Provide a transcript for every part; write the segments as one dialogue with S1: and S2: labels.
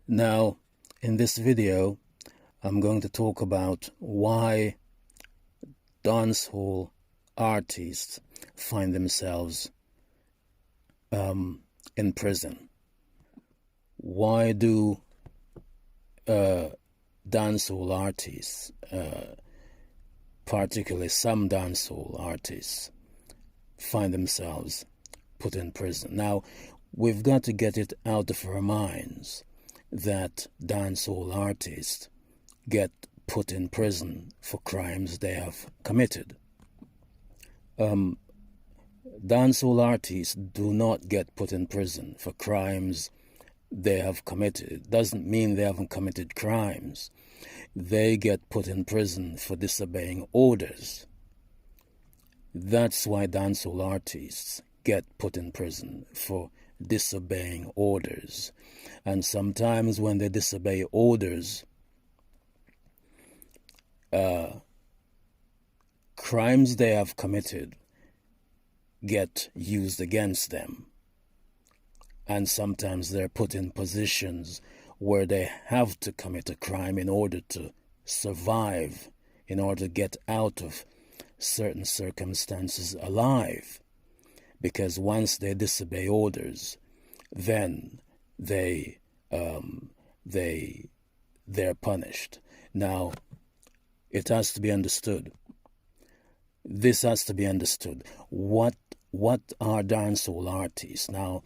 S1: Now, in this video, I'm going to talk about why dancehall artists find themselves in prison. Why do dancehall artists, particularly some dancehall artists, find themselves put in prison? Now, we've got to get it out of our minds that dancehall artists get put in prison for crimes they have committed. Dancehall artists do not get put in prison for crimes they have committed. It doesn't mean they haven't committed crimes. They get put in prison for disobeying orders. That's why dancehall artists get put in prison, for disobeying orders. And sometimes when they disobey orders, crimes they have committed get used against them. And sometimes they're put in positions where they have to commit a crime in order to survive, in order to get out of certain circumstances alive. Because once they disobey orders, then they're punished. Now, it has to be understood. This has to be understood. What are dancehall artists? Now,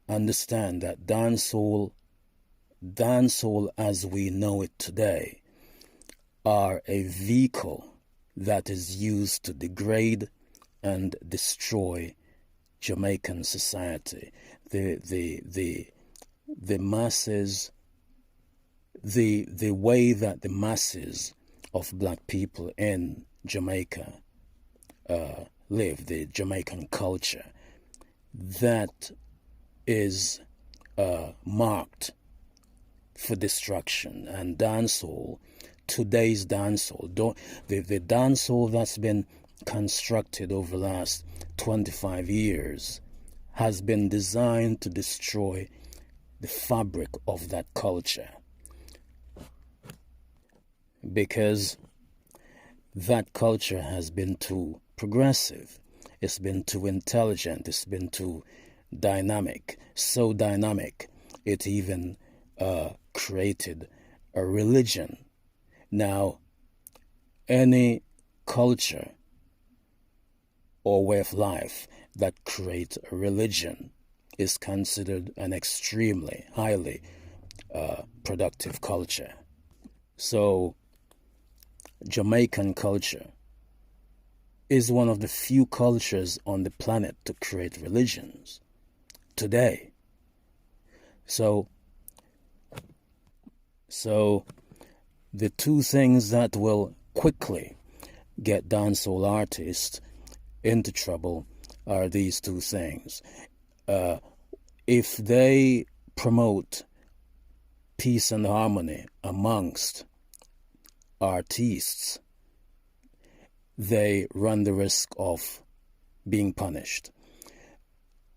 S1: understand that dancehall as we know it today are a vehicle that is used to degrade and destroy Jamaican society. The masses, the way that the masses of black people in Jamaica live, the Jamaican culture, that is marked for destruction. And dancehall, today's dancehall, the dancehall that's been constructed over the last 25 years has been designed to destroy the fabric of that culture, because that culture has been too progressive, it's been too intelligent, it's been too dynamic, so dynamic it even created a religion. Now, any culture or way of life that creates a religion is considered an extremely highly productive culture. So Jamaican culture is one of the few cultures on the planet to create religions today. So the two things that will quickly get dancehall artists into trouble are these two things. If they promote peace and harmony amongst artists, they run the risk of being punished.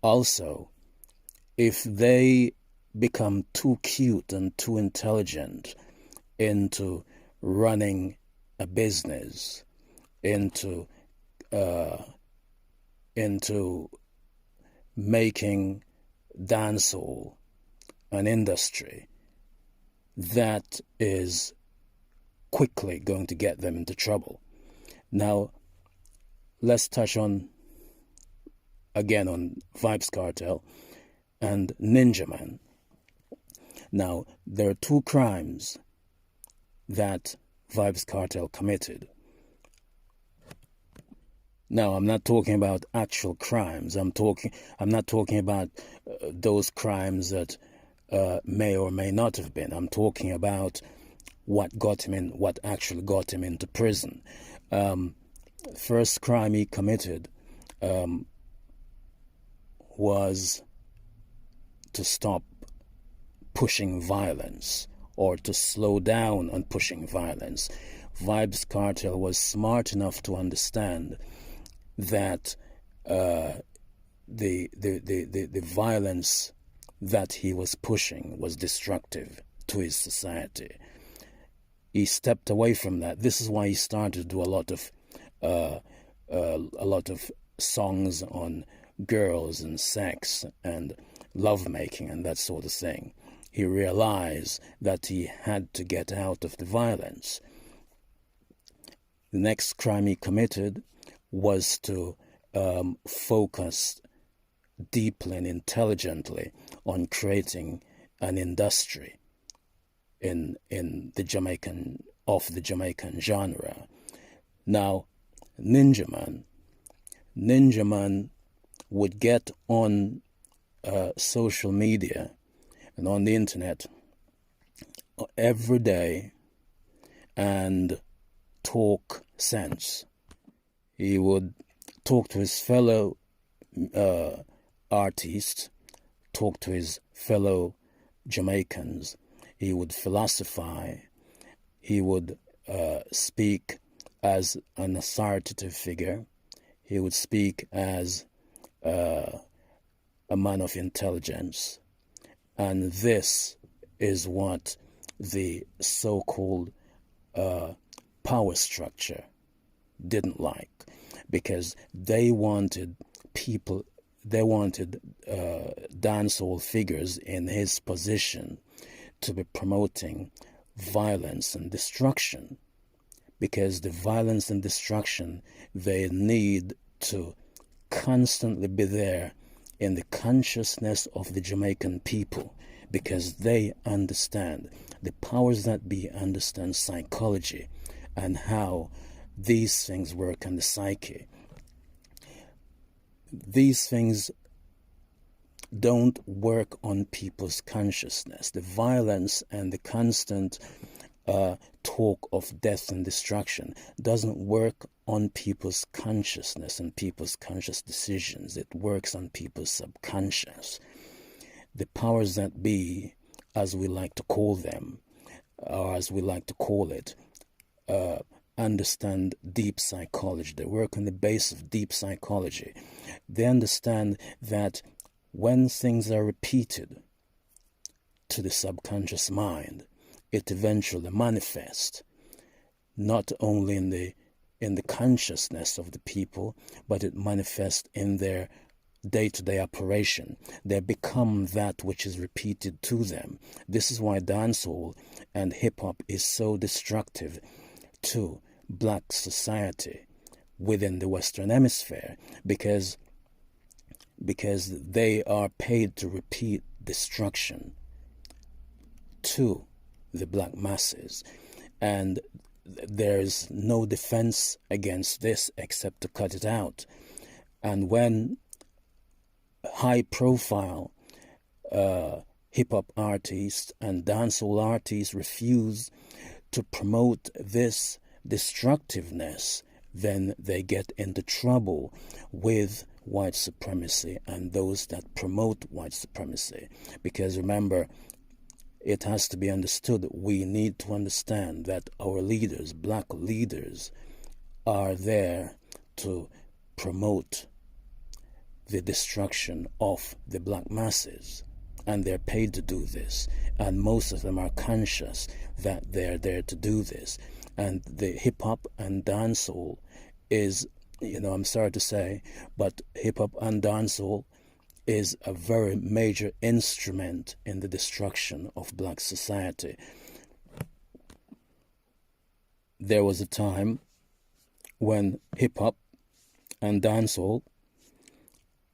S1: Also, if they become too cute and too intelligent into running a business, into making dancehall an industry, that is quickly going to get them into trouble. Now, let's touch on Vybz Kartel and Ninja Man. Now, there are two crimes that Vybz Kartel committed. Now, I'm not talking about actual crimes. I'm not talking about those crimes that may or may not have been. I'm talking about what actually got him into prison. First crime he committed was to stop pushing violence, or to slow down on pushing violence. Vybz Kartel was smart enough to understand that the violence that he was pushing was destructive to his society. He stepped away from that. This is why he started to do a lot of songs on girls and sex and lovemaking and that sort of thing. He realized that he had to get out of the violence. The next crime he committed was to focus deeply and intelligently on creating an industry in the Jamaican genre. Now, Ninja Man would get on social media and on the internet every day and talk sense. He would talk to his fellow artists, talk to his fellow Jamaicans. He would philosophize. He would speak as an authoritative figure. He would speak as a man of intelligence. And this is what the so-called power structure didn't like, because they wanted dancehall figures in his position to be promoting violence and destruction, because the violence and destruction, they need to constantly be there in the consciousness of the Jamaican people, because they understand, the powers that be understand psychology and how these things work on the psyche. These things don't work on people's consciousness. The violence and the constant talk of death and destruction doesn't work on people's consciousness and people's conscious decisions. It works on people's subconscious. The powers that be, as we like to call them, or as we like to call it, understand deep psychology. They work on the base of deep psychology. They understand that when things are repeated to the subconscious mind, it eventually manifests not only in the consciousness of the people, but it manifests in their day-to-day operation. They become that which is repeated to them. This is why dancehall and hip-hop is so destructive to black society within the Western Hemisphere, because they are paid to repeat destruction to the black masses, and there's no defense against this except to cut it out. And when high-profile hip-hop artists and dancehall artists refuse to promote this destructiveness, then they get into trouble with white supremacy and those that promote white supremacy. Because remember, it has to be understood, we need to understand that our leaders, black leaders, are there to promote the destruction of the black masses, and they're paid to do this, and most of them are conscious that they're there to do this. And the hip-hop and dancehall is, I'm sorry to say, but hip-hop and dancehall is a very major instrument in the destruction of black society. There was a time when hip-hop and dancehall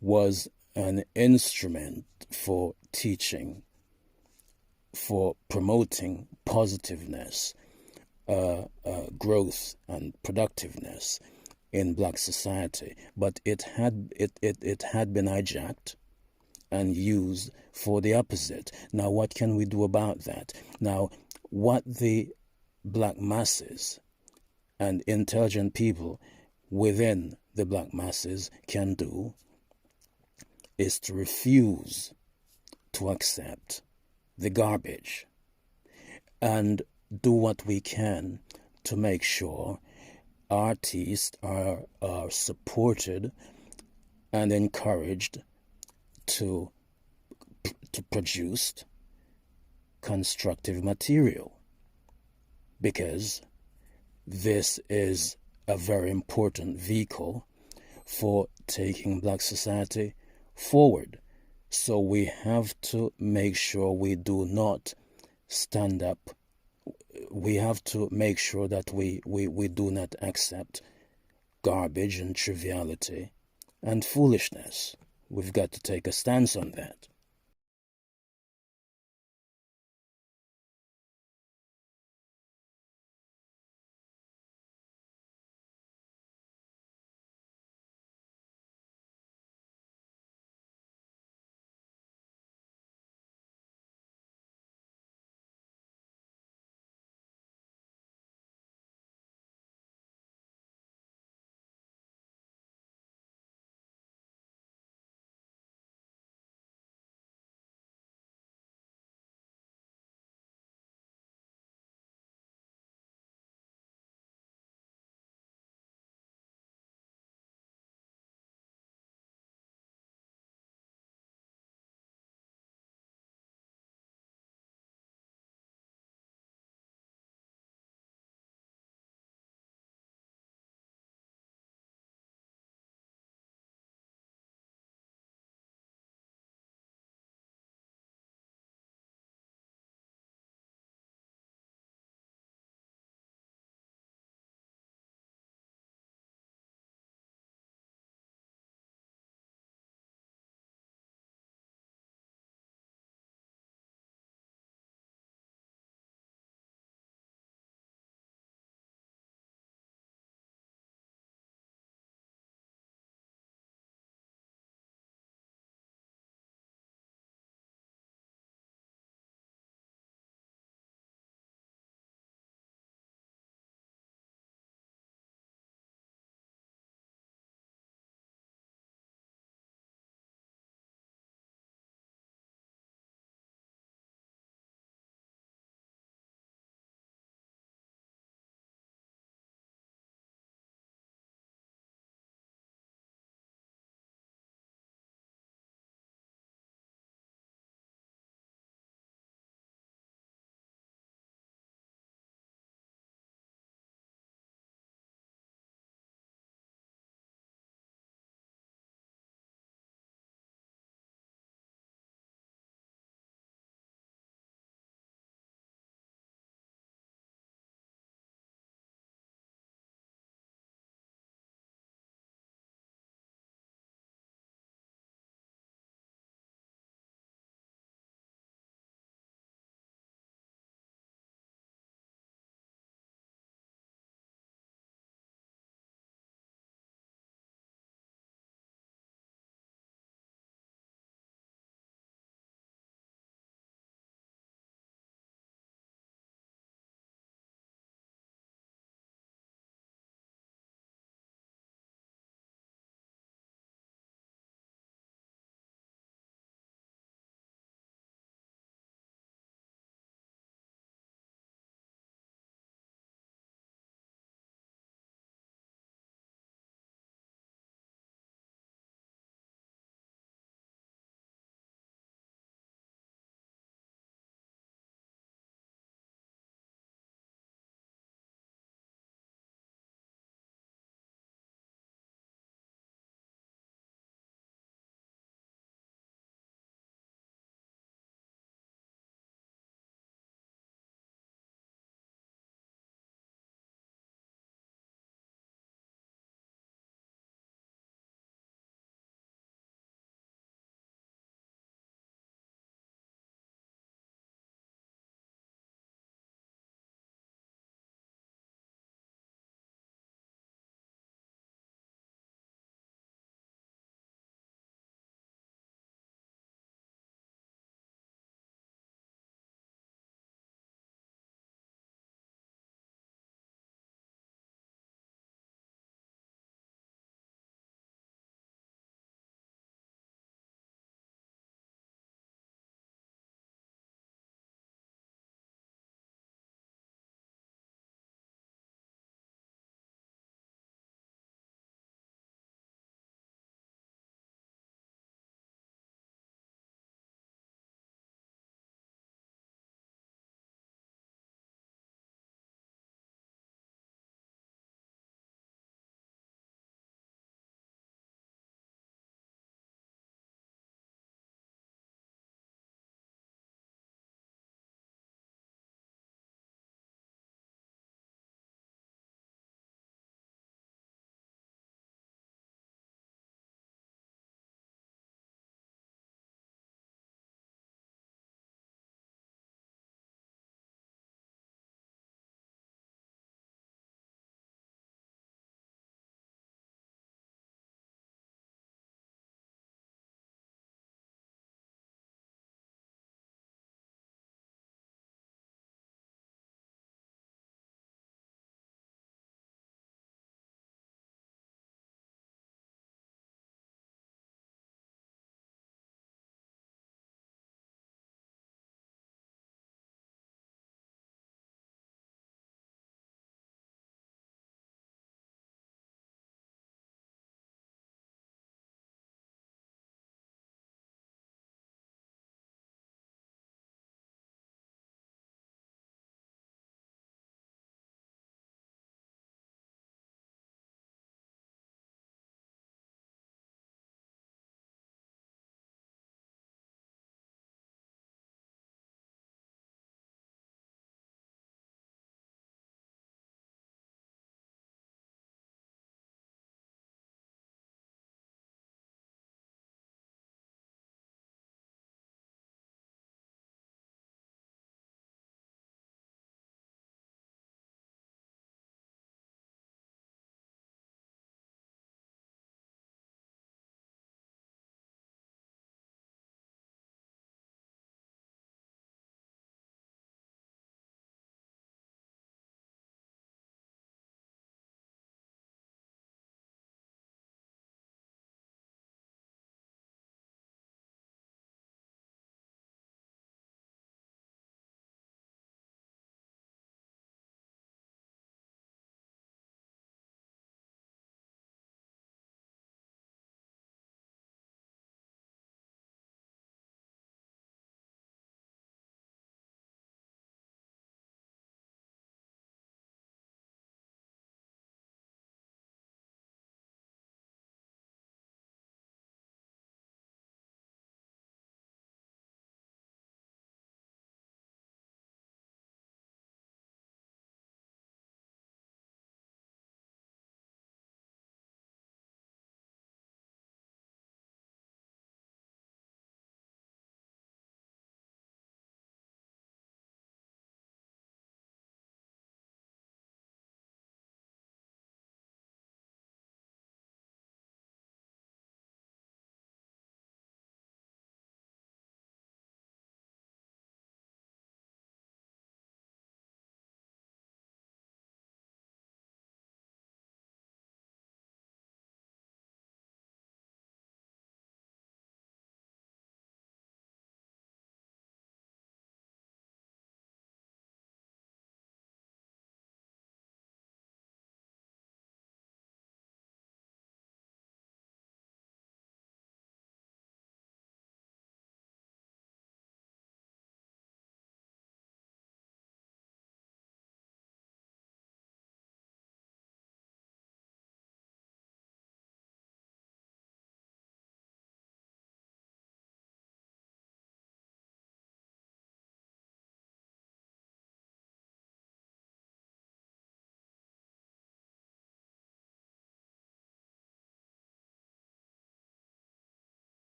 S1: was an instrument for teaching, for promoting positiveness, growth and productiveness in black society, but it had been hijacked and used for the opposite. Now, what can we do about that? Now, what the black masses and intelligent people within the black masses can do is to refuse to accept the garbage and do what we can to make sure artists are supported and encouraged to to produce constructive material, because this is a very important vehicle for taking black society forward. So we have to make sure we do not stand up. We have to make sure that we do not accept garbage and triviality and foolishness. We've got to take a stance on that.